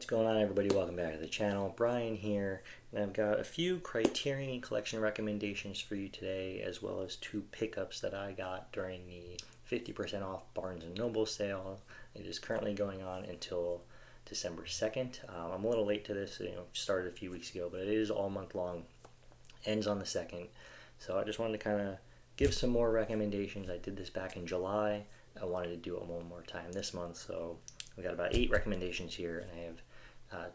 What's going on, everybody? Welcome back to the channel. Brian here, and I've got a few Criterion collection recommendations for you today, as well as two pickups that I got during the 50% off Barnes & Noble sale. It is currently going on until December 2nd. I'm a little late to this, started a few weeks ago, but it is all month long, ends on the 2nd. So I just wanted to kind of give some more recommendations. I did this back in July. I wanted to do it one more time this month, so we got about 8 recommendations here, and I have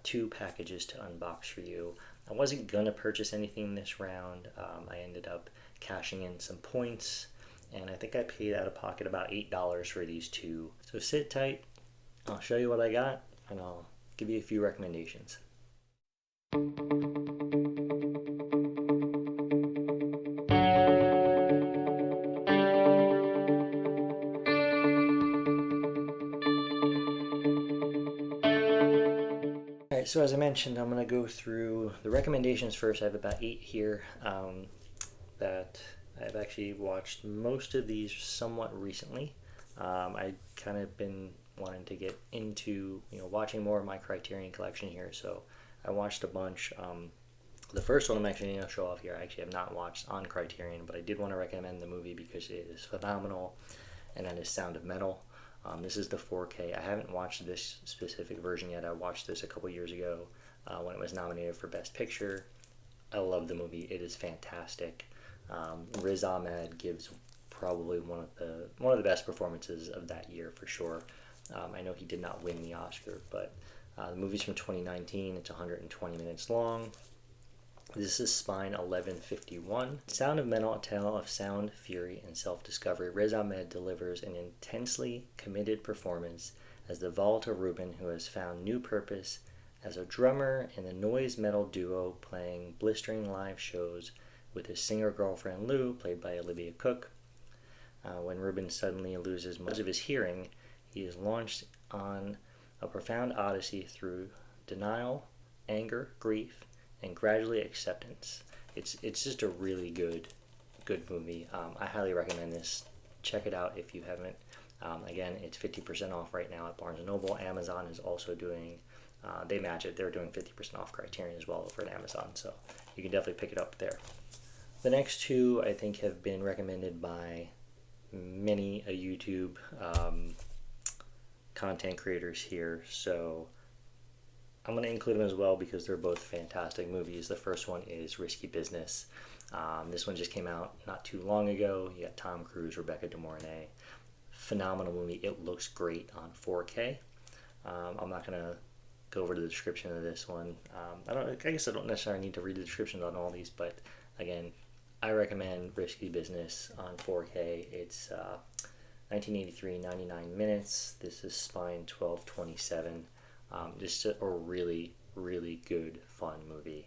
2 packages to unbox for you. I wasn't gonna purchase anything this round. I ended up cashing in some points, and I think I paid out of pocket about $8 for these 2. So sit tight, I'll show you what I got, and I'll give you a few recommendations. Alright, so as I mentioned, I'm going to go through the recommendations first. I have about 8 here that I've actually watched most of these somewhat recently. I kind of been wanting to get into watching more of my Criterion collection here, so I watched a bunch. The first one I'm actually going to show off here, I actually have not watched on Criterion, but I did want to recommend the movie because it is phenomenal, and that is Sound of Metal. This is the 4K. I haven't watched this specific version yet. I watched this a couple years ago when it was nominated for Best Picture. I love the movie. It is fantastic. Riz Ahmed gives probably one of the best performances of that year for sure. I know he did not win the Oscar, but the movie's from 2019. It's 120 minutes long. This is Spine 1151. Sound of Metal, a tale of sound, fury, and self-discovery. Riz Ahmed delivers an intensely committed performance as the volatile Ruben who has found new purpose as a drummer in the noise metal duo playing blistering live shows with his singer girlfriend Lou, played by Olivia Cooke. When Ruben suddenly loses most of his hearing, he is launched on a profound odyssey through denial, anger, grief, and gradually acceptance. It's just a really good movie. I highly recommend this. Check it out if you haven't. Again, it's 50% off right now at Barnes & Noble. Amazon is also doing, they match it. They're doing 50% off Criterion as well over at Amazon, so you can definitely pick it up there. The next 2 I think have been recommended by many YouTube content creators here, so I'm going to include them as well because they're both fantastic movies. The first one is Risky Business. This one just came out not too long ago. You got Tom Cruise, Rebecca De Mornay. Phenomenal movie. It looks great on 4K. I'm not going to go over the description of this one. I guess I don't necessarily need to read the descriptions on all these, but again, I recommend Risky Business on 4K. It's 1983, 99 minutes. This is Spine 1227. Just a really, really good, fun movie,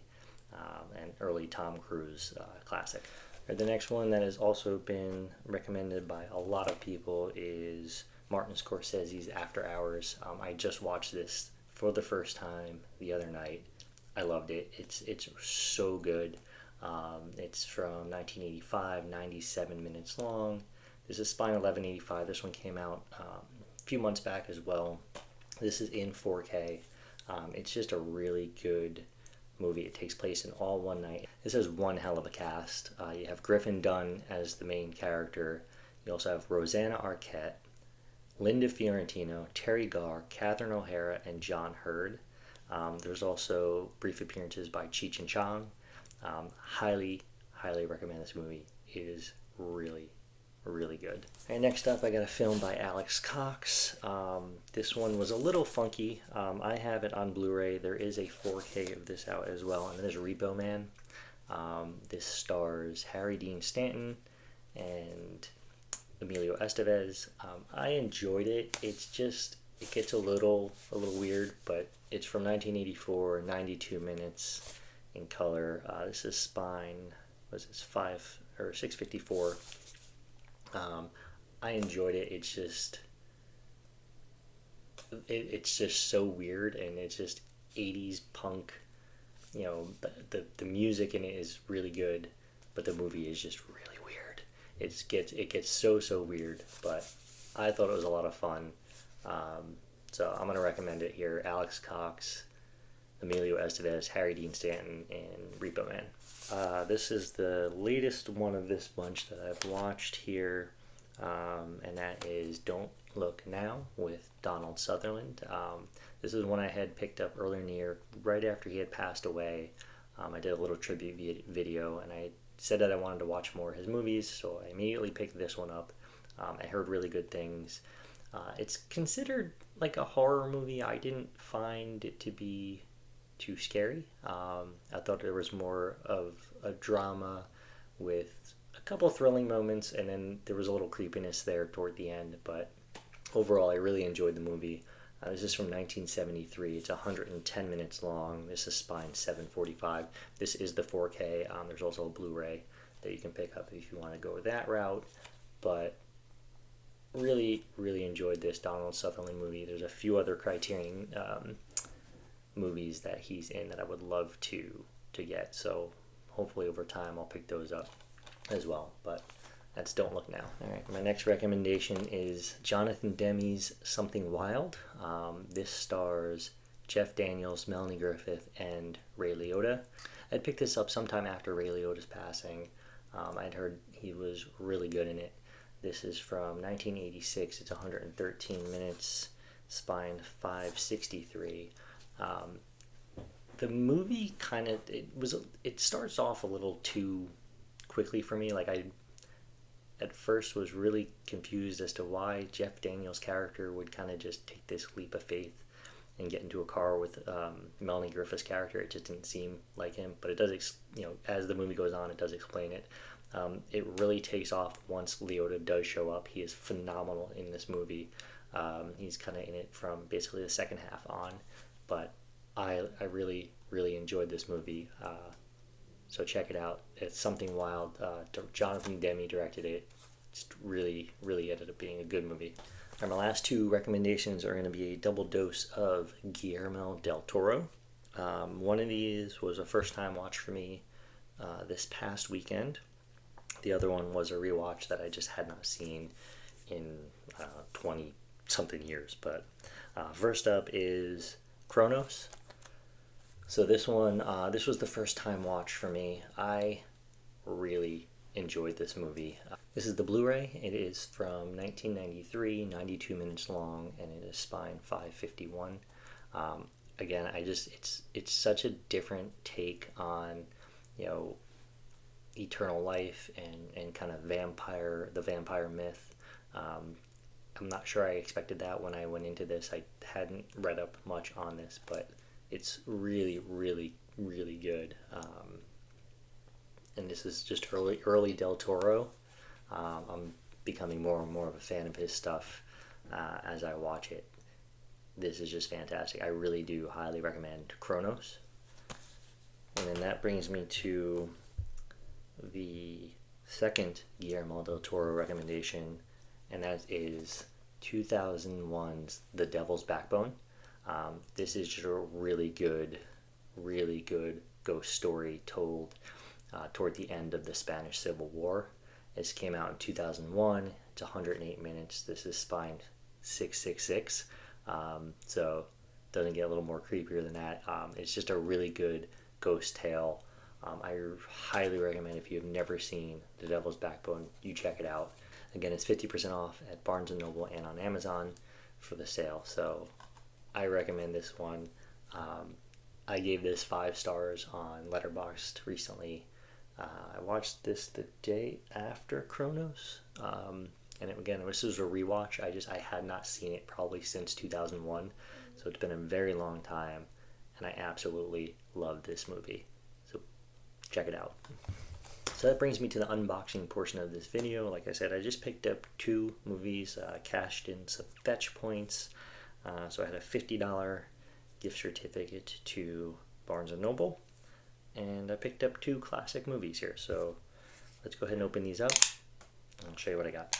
and early Tom Cruise classic. The next one that has also been recommended by a lot of people is Martin Scorsese's After Hours. I just watched this for the first time the other night. I loved it. It's so good. It's from 1985, 97 minutes long. This is Spine 1185. This one came out a few months back as well. This is in 4K. It's just a really good movie. It takes place in all one night. This is one hell of a cast. You have Griffin Dunne as the main character. You also have Rosanna Arquette, Linda Fiorentino, Terry Garr, Catherine O'Hara, and John Hurd. There's also brief appearances by Cheech and Chong. Highly recommend this movie. It is really good. And next up, I got a film by Alex Cox. This one was a little funky. I have it on Blu-ray. There is a 4K of this out as well, and there's Repo Man. This stars Harry Dean Stanton and Emilio Estevez. I enjoyed it. It gets a little weird, but it's from 1984, 92 minutes in color. This is Spine. Was this 654? I enjoyed it. It's just so weird, and it's just 80s punk. The music in it is really good, but the movie is just really weird. It gets so weird, but I thought it was a lot of fun. So I'm gonna recommend it here. Alex Cox, Emilio Estevez, Harry Dean Stanton, and Repo Man. This is the latest one of this bunch that I've watched here, and that is Don't Look Now with Donald Sutherland. This is one I had picked up earlier in the year, right after he had passed away. I did a little tribute video, and I said that I wanted to watch more of his movies, so I immediately picked this one up. I heard really good things. It's considered like a horror movie. I didn't find it to be too scary. I thought there was more of a drama with a couple thrilling moments, and then there was a little creepiness there toward the end, but overall I really enjoyed the movie. This is from 1973. It's 110 minutes long. This is Spine 745. This is the 4K. There's also a Blu-ray that you can pick up if you want to go that route. But really, really enjoyed this Donald Sutherland movie. There's a few other Criterion movies that he's in that I would love to get. So hopefully over time I'll pick those up as well. But that's Don't Look Now. All right, my next recommendation is Jonathan Demme's Something Wild. This stars Jeff Daniels, Melanie Griffith, and Ray Liotta. I'd picked this up sometime after Ray Liotta's passing. I'd heard he was really good in it. This is from 1986. It's 113 minutes, Spine 563. The movie kind of, it starts off a little too quickly for me. Like, I at first was really confused as to why Jeff Daniels' character would kind of just take this leap of faith and get into a car with Melanie Griffith's character. It just didn't seem like him, but it does, as the movie goes on, it does explain it. It really takes off once Liotta does show up. He is phenomenal in this movie. He's kind of in it from basically the second half on, but I really, really enjoyed this movie. So check it out. It's Something Wild. Jonathan Demme directed it. It's really, really ended up being a good movie. And my last two recommendations are going to be a double dose of Guillermo del Toro. One of these was a first-time watch for me this past weekend. The other one was a rewatch that I just had not seen in 20-something years. But first up is Cronos. So this one, this was the first time watch for me. I really enjoyed this movie. This is the Blu-ray. It is from 1993, 92 minutes long, and it is Spine 551. Again, it's such a different take on, eternal life and kind of the vampire myth. I'm not sure I expected that when I went into this. I hadn't read up much on this, but it's really, really, really good. And this is just early Del Toro. I'm becoming more and more of a fan of his stuff as I watch it. This is just fantastic. I really do highly recommend Cronos. And then that brings me to the second Guillermo del Toro recommendation, and that is 2001's The Devil's Backbone. This is just a really good ghost story told toward the end of the Spanish Civil War. This came out in 2001. It's 108 minutes. This is Spine 666. So doesn't get a little more creepier than that. It's just a really good ghost tale. I highly recommend, if you have never seen The Devil's Backbone, you check it out. Again, it's 50% off at Barnes & Noble and on Amazon for the sale. So I recommend this one. I gave this 5 stars on Letterboxd recently. I watched this the day after Cronos. And this was a rewatch. I had not seen it probably since 2001. So it's been a very long time. And I absolutely love this movie. So check it out. So that brings me to the unboxing portion of this video. Like I said, I just picked up 2 movies, cashed in some fetch points. So I had a $50 gift certificate to Barnes & Noble. And I picked up 2 classic movies here. So let's go ahead and open these up. I'll show you what I got.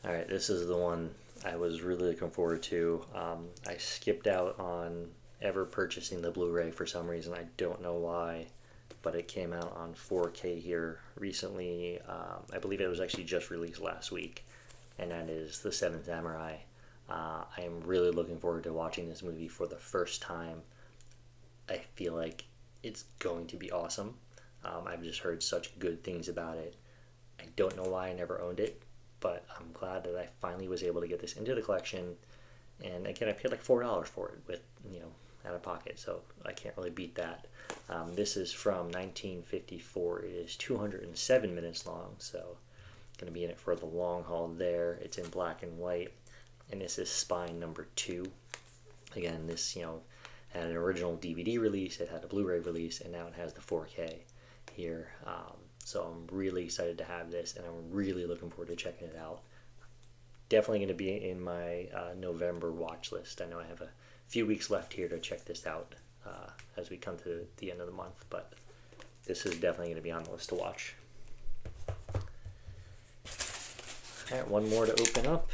Alright, this is the one I was really looking forward to. I skipped out on ever purchasing the Blu-ray for some reason. I don't know why. but it came out on 4K here recently. I believe it was actually just released last week, and that is The Seventh Samurai. I am really looking forward to watching this movie for the first time. I feel like it's going to be awesome. I've just heard such good things about it. I don't know why I never owned it, but I'm glad that I finally was able to get this into the collection. And again, I paid like $4 for it with, out of pocket, so I can't really beat that. This is from 1954. It is 207 minutes long, so going to be in it for the long haul there. It's in black and white, and this is Spine number 2. Again, this, had an original DVD release, it had a Blu-ray release, and now it has the 4K here. So I'm really excited to have this, and I'm really looking forward to checking it out. Definitely going to be in my November watch list. I know I have a few weeks left here to check this out as we come to the end of the month, but this is definitely going to be on the list to watch. Alright, one more to open up,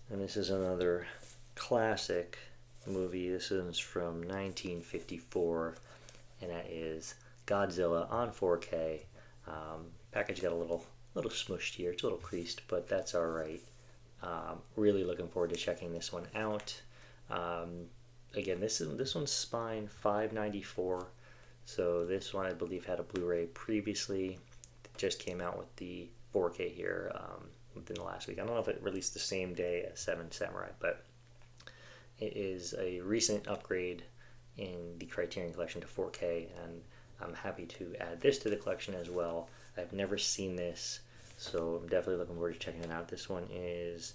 and this is another classic movie. This is from 1954, and that is Godzilla on 4K. Package got a little smushed here. It's a little creased, but that's alright. Really looking forward to checking this one out. Again, this one's Spine 594. So this one I believe had a Blu-ray previously. It just came out with the 4K here within the last week. I don't know if it released the same day as Seven Samurai, but it is a recent upgrade in the Criterion collection to 4K, and I'm happy to add this to the collection as well. I've never seen this, so I'm definitely looking forward to checking it out. This one is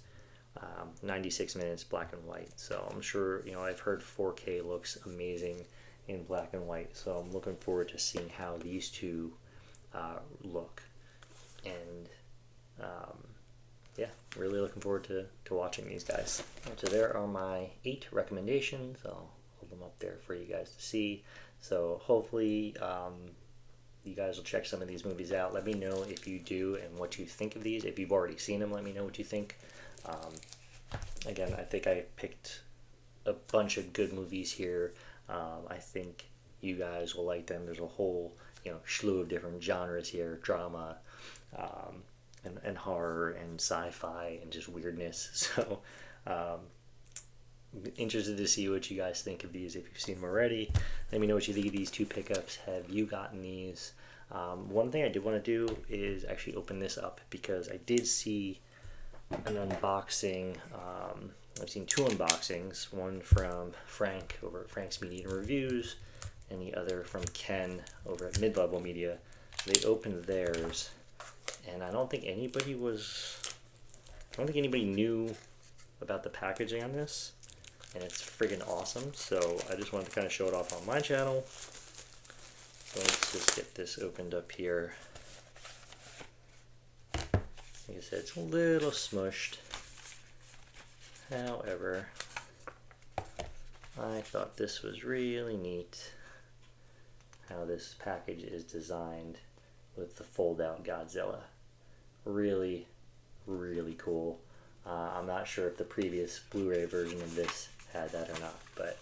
96 minutes, black and white, so I'm sure, I've heard 4K looks amazing in black and white, so I'm looking forward to seeing how these two look. And yeah, really looking forward to watching these guys. So there are my 8 recommendations. I'll hold them up there for you guys to see. So hopefully you guys will check some of these movies out. Let me know if you do and what you think of these. If you've already seen them, let me know what you think. Again, I think I picked a bunch of good movies here. I think you guys will like them. There's a whole slew of different genres here: drama, and horror, and sci-fi, and just weirdness. So interested to see what you guys think of these. If you've seen them already, let me know what you think of these 2 pickups. Have you gotten these? One thing I did want to do is actually open this up, because I did see an unboxing. I've seen 2 unboxings, one from Frank over at Frank's Media and Reviews, and the other from Ken over at Mid-Level Media. They opened theirs, and I don't think anybody knew about the packaging on this, and it's friggin' awesome. So I just wanted to kind of show it off on my channel. So let's just get this opened up here. Like I said, it's a little smushed. However, I thought this was really neat how this package is designed with the fold-out Godzilla. Really, really cool. I'm not sure if the previous Blu-ray version of this had that or not, but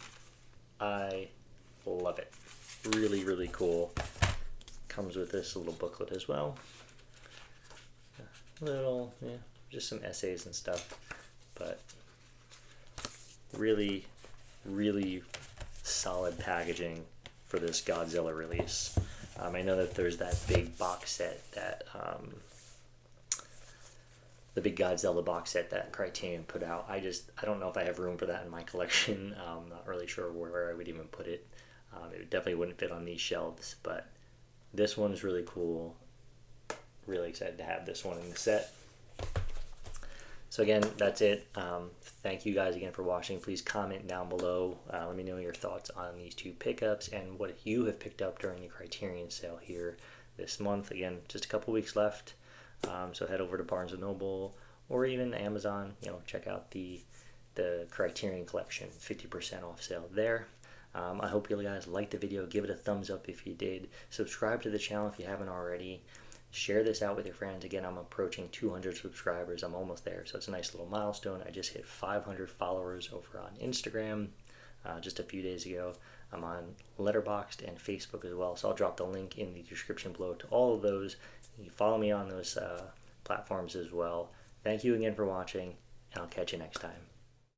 I love it. Really, really cool. Comes with this little booklet as well. Just some essays and stuff, but really, really solid packaging for this Godzilla release. I know that there's that big box set that the big Godzilla box set that Criterion put out. I don't know if I have room for that in my collection. I'm not really sure where I would even put it. It definitely wouldn't fit on these shelves, but this one's really cool. Really excited to have this one in the set. So again, that's it. Thank you guys again for watching. Please comment down below. Let me know your thoughts on these 2 pickups and what you have picked up during the Criterion sale here this month. Again, just a couple weeks left. So head over to Barnes & Noble or even Amazon. Check out the Criterion collection, 50% off sale there. I hope you guys liked the video. Give it a thumbs up if you did. Subscribe to the channel if you haven't already. Share this out with your friends. Again, I'm approaching 200 subscribers. I'm almost there, so it's a nice little milestone. I just hit 500 followers over on Instagram just a few days ago. I'm on Letterboxd and Facebook as well, so I'll drop the link in the description below to all of those. You can follow me on those platforms as well. Thank you again for watching, and I'll catch you next time.